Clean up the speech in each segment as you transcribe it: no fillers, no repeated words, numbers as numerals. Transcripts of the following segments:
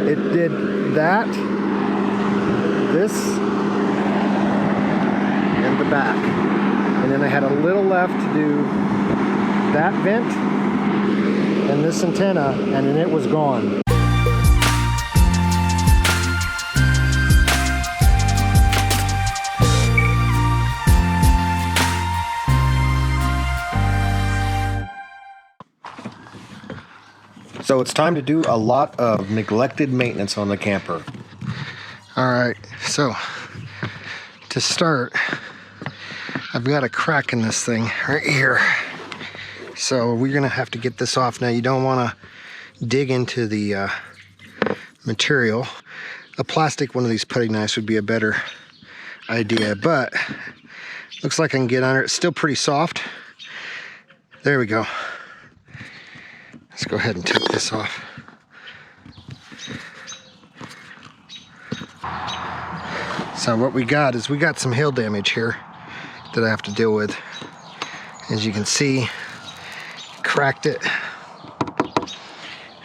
it did that, this, and the back. And then I had a little left to do that vent and this antenna, and then it was gone. So it's time to do a lot of neglected maintenance on the camper. All right, so to start, I've got a crack in this thing right here. So we're gonna have to get this off. Now you don't wanna dig into the material. A plastic one of these putty knives would be a better idea, but looks like I can get under it. It's still pretty soft. There we go. Let's go ahead and take this off. So what we got is we got some hail damage here that I have to deal with. As you can see, cracked it.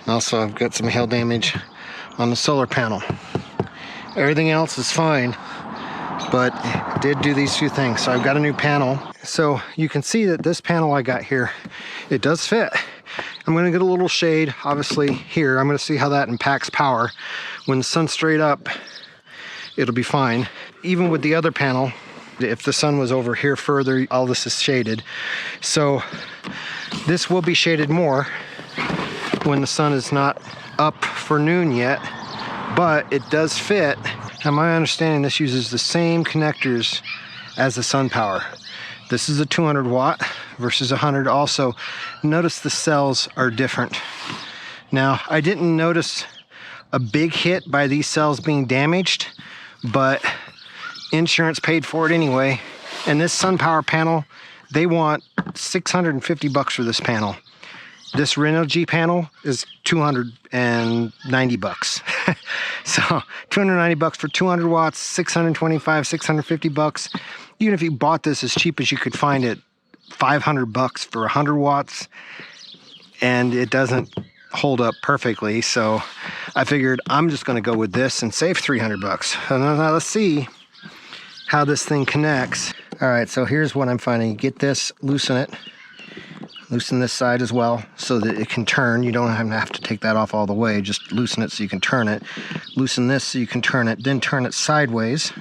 Also, I've got some hail damage on the solar panel. Everything else is fine, but it did do these few things. So I've got a new panel. So you can see that this panel I got here, it does fit. I'm gonna get a little shade, obviously, here. I'm gonna see how that impacts power. When the sun's straight up, it'll be fine. Even with the other panel, if the sun was over here further, all this is shaded. So this will be shaded more when the sun is not up for noon yet, but it does fit. And my understanding, this uses the same connectors as the sun power. This is a 200 watt versus 100. Also, notice the cells are different. Now, I didn't notice a big hit by these cells being damaged, but insurance paid for it anyway. And this sun power panel, they want $650 for this panel. This Renovation panel is $290. So $290 for 200 watts, 625, $650. Even if you bought this as cheap as you could find it, $500 for 100 watts, and it doesn't hold up perfectly. So I figured I'm just going to go with this and save $300. So now let's see how this thing connects. All right, so here's what I'm finding. You get this, loosen it. Loosen this side as well so that it can turn. You don't have to take that off all the way. Just loosen it so you can turn it. Loosen this so you can turn it. Then turn it sideways.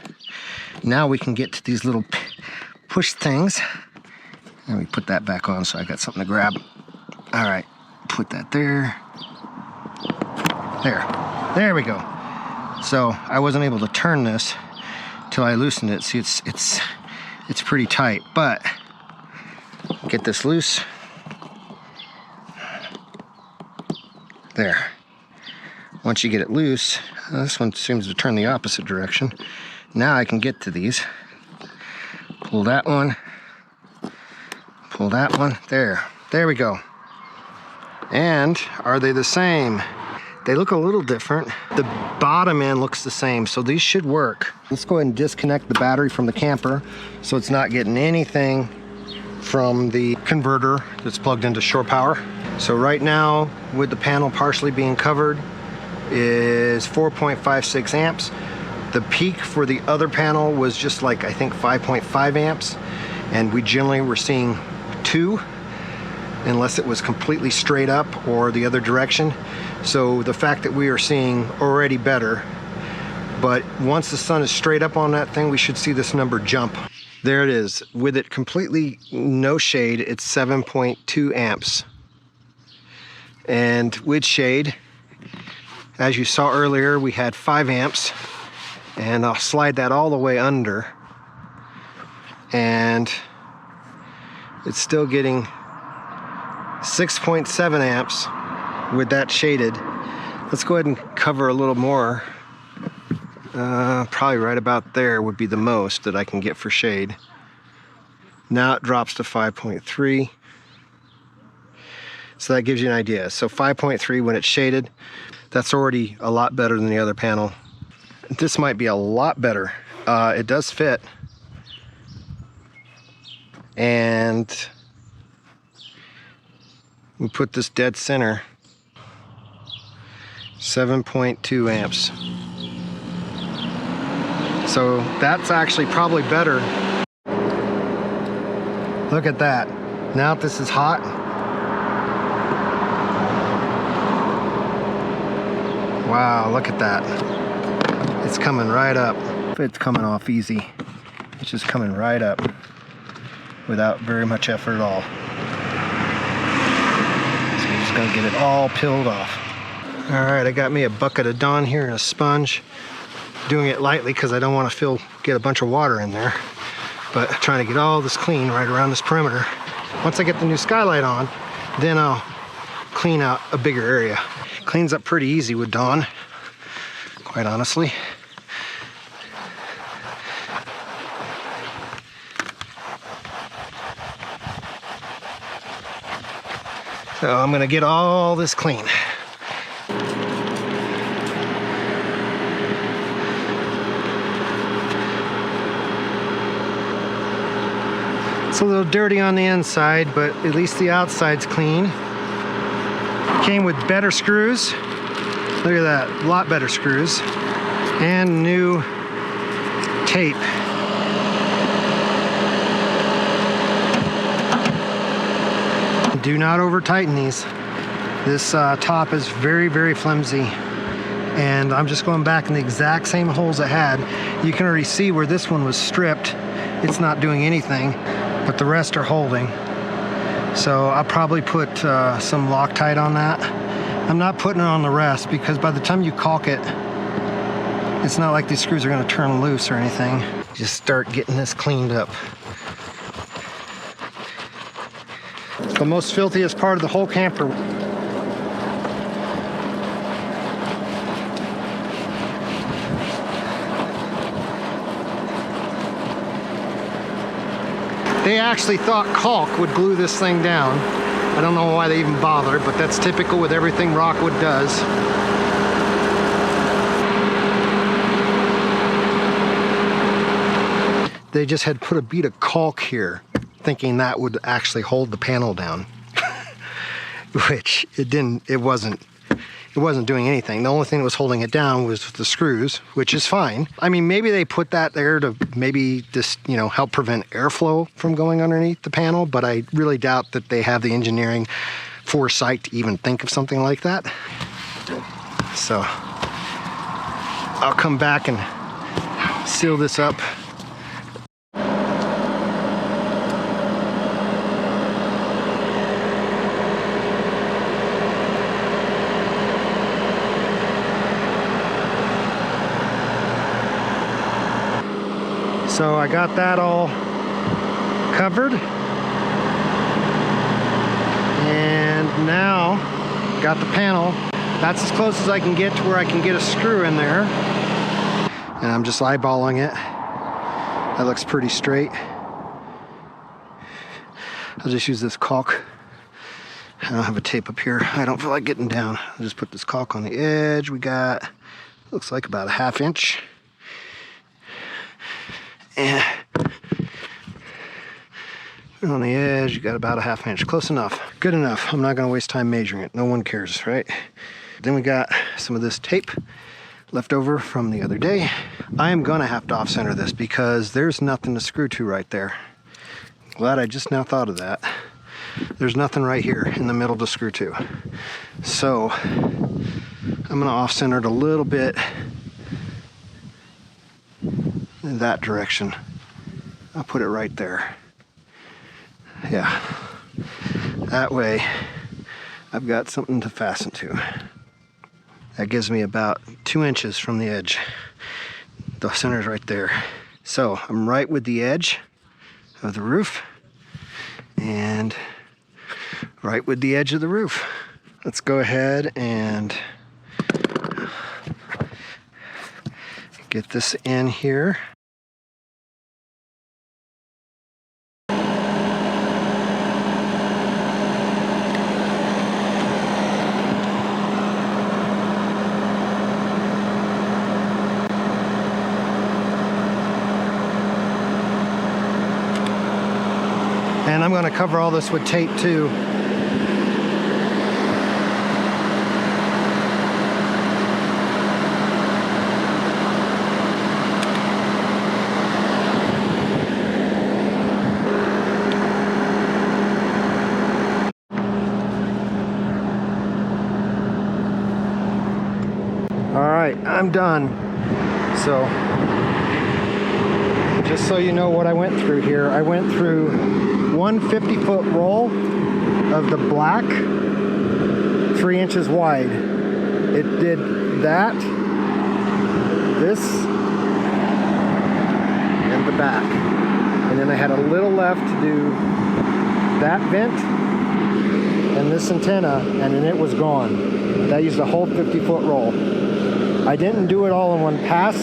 Now we can get to these little push things. Let me put that back on so I got something to grab. All right, put that there. There we go. So I wasn't able to turn this till I loosened it. See, it's pretty tight, but get this loose. There. Once you get it loose, this one seems to turn the opposite direction. Now I can get to these. Pull that one. Pull that one. There we go. And are they the same? They look a little different. The bottom end looks the same, so these should work. Let's go ahead and disconnect the battery from the camper so it's not getting anything from the converter that's plugged into shore power. So right now, with the panel partially being covered, is 4.56 amps. The peak for the other panel was just like, I think, 5.5 amps, and we generally were seeing 2, unless it was completely straight up or the other direction. So the fact that we are seeing already better, but once the sun is straight up on that thing, we should see this number jump. There it is. With it completely no shade, it's 7.2 amps. And with shade, as you saw earlier, we had 5 amps. And I'll slide that all the way under. And it's still getting 6.7 amps with that shaded. Let's go ahead and cover a little more. Probably right about there would be the most that I can get for shade. Now it drops to 5.3. So that gives you an idea. So 5.3 when it's shaded, that's already a lot better than the other panel. This might be a lot better. It does fit. And we put this dead center. 7.2 amps. So that's actually probably better. Look at that. Now that this is hot. Wow, look at that. It's coming right up. It's coming off easy. It's just coming right up without very much effort at all. So I'm just gonna get it all peeled off. All right, I got me a bucket of Dawn here and a sponge. Doing it lightly because I don't want to get a bunch of water in there. But trying to get all this clean right around this perimeter. Once I get the new skylight on, then I'll clean out a bigger area. Cleans up pretty easy with Dawn, quite honestly. So I'm gonna get all this clean. It's a little dirty on the inside, but at least the outside's clean. Came with better screws. Look at that, a lot better screws. And new tape. Do not over tighten these. This top is very, very flimsy. And I'm just going back in the exact same holes I had. You can already see where this one was stripped. It's not doing anything, but the rest are holding. So I'll probably put some Loctite on that. I'm not putting it on the rest because by the time you caulk it, it's not like these screws are gonna turn loose or anything. Just start getting this cleaned up. The most filthiest part of the whole camper. They actually thought caulk would glue this thing down. I don't know why they even bothered, but that's typical with everything Rockwood does. They just had put a bead of caulk here, thinking that would actually hold the panel down. Which it didn't, it wasn't doing anything. The only thing that was holding it down was the screws, which is fine. I mean, maybe they put that there to maybe just, you know, help prevent airflow from going underneath the panel, but I really doubt that they have the engineering foresight to even think of something like that. So I'll come back and seal this up. So I got that all covered. And now got the panel. That's as close as I can get to where I can get a screw in there. And I'm just eyeballing it. That looks pretty straight. I'll just use this caulk. I don't have a tape up here. I don't feel like getting down. I'll just put this caulk on the edge. We got, looks like about a 1/2 inch. And on the edge, you got about a 1/2 inch. Close enough. Good enough. I'm not going to waste time measuring it. No one cares, right? Then we got some of this tape left over from the other day. I am going to have to off-center this because there's nothing to screw to right there. Glad I just now thought of that. There's nothing right here in the middle to screw to. So I'm going to off-center it a little bit in that direction. I'll put it right there. Yeah. That way I've got something to fasten to. That gives me about 2 inches from the edge. The center's right there. So I'm right with the edge of the roof and right with the edge of the roof. Let's go ahead and get this in here. And I'm going to cover all this with tape too. All right, I'm done. So, just so you know what I went through here, I went through one 50-foot roll of the black, 3 inches wide. It did that, this, and the back. And then I had a little left to do that vent and this antenna, and then it was gone. That used a whole 50-foot roll. I didn't do it all in one pass,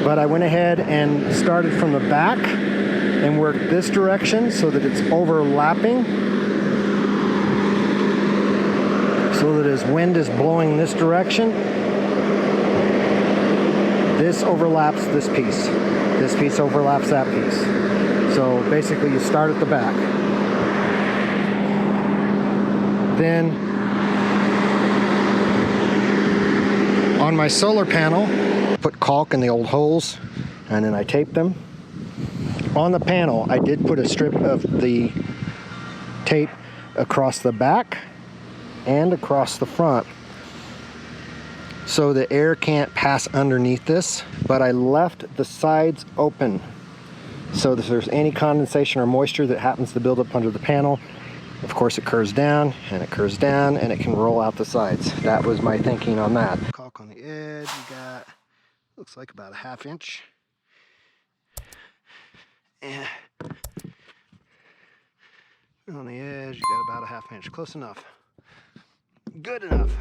but I went ahead and started from the back and worked this direction so that it's overlapping, so that as wind is blowing this direction, this overlaps this piece. This piece overlaps that piece. So basically you start at the back. Then on my solar panel, put caulk in the old holes, and then I taped them. On the panel, I did put a strip of the tape across the back and across the front, so the air can't pass underneath this, but I left the sides open. So if there's any condensation or moisture that happens to build up under the panel, of course it curves down, and it curves down, and it can roll out the sides. That was my thinking on that. Caulk on the edge, you got, looks like about a 1/2 inch. And on the edge, you got about a 1/2 inch. Close enough. Good enough.